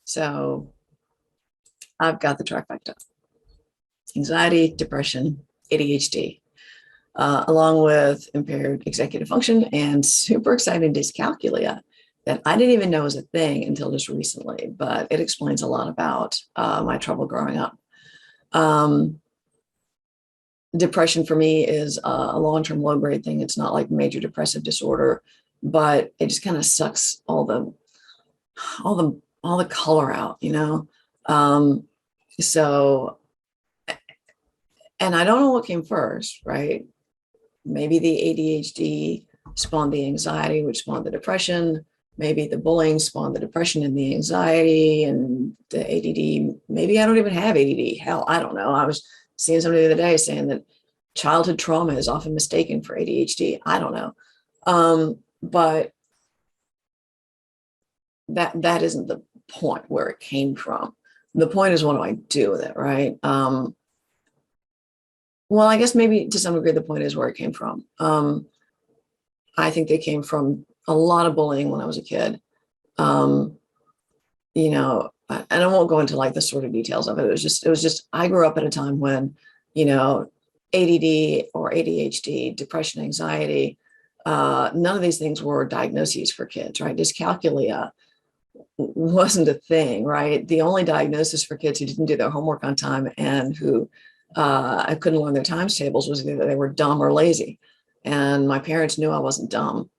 So I've got the trifecta: anxiety, depression, ADHD, along with impaired executive function and super exciting dyscalculia that I didn't even know was a thing until just recently, but it explains a lot about my trouble growing up. Depression for me is a long-term low-grade thing. It's not like major depressive disorder, but it just kind of sucks all the color out, you know? So, and I don't know what came first, right? Maybe the ADHD spawned the anxiety, which spawned the depression. Maybe the bullying spawned the depression and the anxiety and the ADD. Maybe I don't even have ADD. Hell, I don't know. I was seeing somebody the other day saying that childhood trauma is often mistaken for ADHD. I don't know. But that isn't the point where it came from. The point is, what do I do with it, right? Well, I guess maybe to some degree, the point is where it came from. I think they came from a lot of bullying when I was a kid. You know, and I won't go into like the sort of details of it. It was just, I grew up at a time when, you know, ADD or ADHD, depression, anxiety, none of these things were diagnoses for kids, right? Dyscalculia wasn't a thing, right? The only diagnosis for kids who didn't do their homework on time and who I couldn't learn their times tables was either they were dumb or lazy. And my parents knew I wasn't dumb.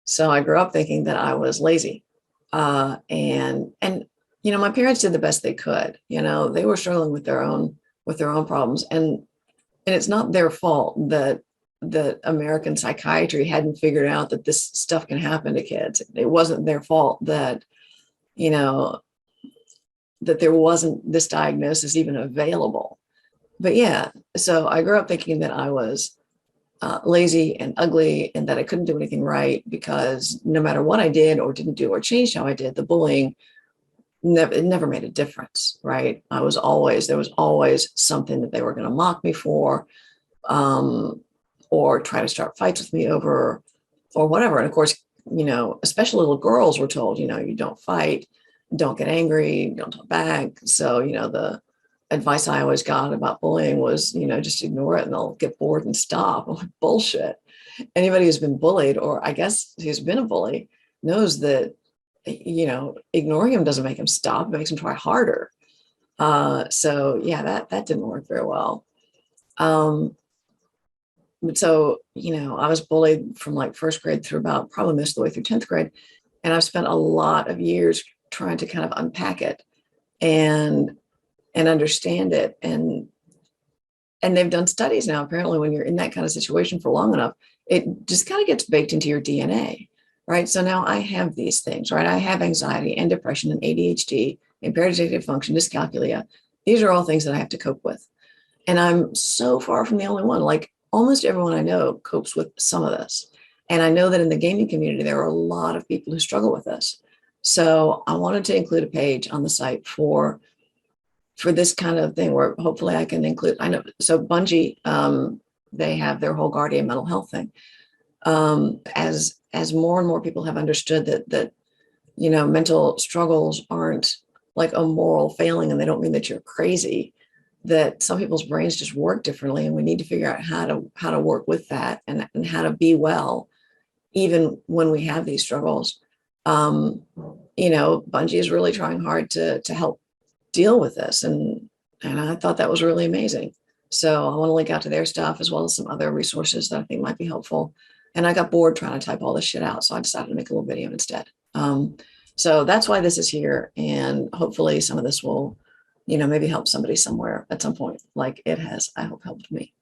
So I grew up thinking that I was lazy. And you know, my parents did the best they could. You know, they were struggling with their own problems. And it's not their fault that American psychiatry hadn't figured out that this stuff can happen to kids. It wasn't their fault that, you know, that there wasn't this diagnosis even available. But yeah, so I grew up thinking that I was lazy and ugly and that I couldn't do anything right because no matter what I did or didn't do or changed how I did, the bullying never made a difference, right? There was always something that they were going to mock me for, or try to start fights with me over, or whatever. And of course, you know, especially little girls were told, you know, you don't fight, don't get angry, don't talk back. So, you know, the advice I always got about bullying was, you know, just ignore it and they'll get bored and stop. I'm like, bullshit. Anybody who's been bullied, or I guess who's been a bully, knows that, you know, ignoring him doesn't make him stop, it makes him try harder. So yeah, that didn't work very well. So, you know, I was bullied from like first grade through about probably most of the way through 10th grade. And I've spent a lot of years trying to kind of unpack it and understand it. And they've done studies now, apparently, when you're in that kind of situation for long enough, it just kind of gets baked into your DNA, right? So now I have these things, right? I have anxiety and depression and ADHD, impaired executive function, dyscalculia. These are all things that I have to cope with. And I'm so far from the only one. Like almost everyone I know copes with some of this. And I know that in the gaming community, there are a lot of people who struggle with this. So I wanted to include a page on the site for this kind of thing where hopefully I can include, I know, so Bungie, they have their whole Guardian mental health thing. As more and more people have understood that, you know, mental struggles aren't like a moral failing and they don't mean that you're crazy, that some people's brains just work differently. And we need to figure out how to work with that and how to be well, even when we have these struggles. You know, Bungie is really trying hard to help deal with this. And I thought that was really amazing. So I want to link out to their stuff as well as some other resources that I think might be helpful. And I got bored trying to type all this shit out. So I decided to make a little video instead. So that's why this is here. And hopefully some of this will, you know, maybe help somebody somewhere at some point, like it has, I hope, helped me.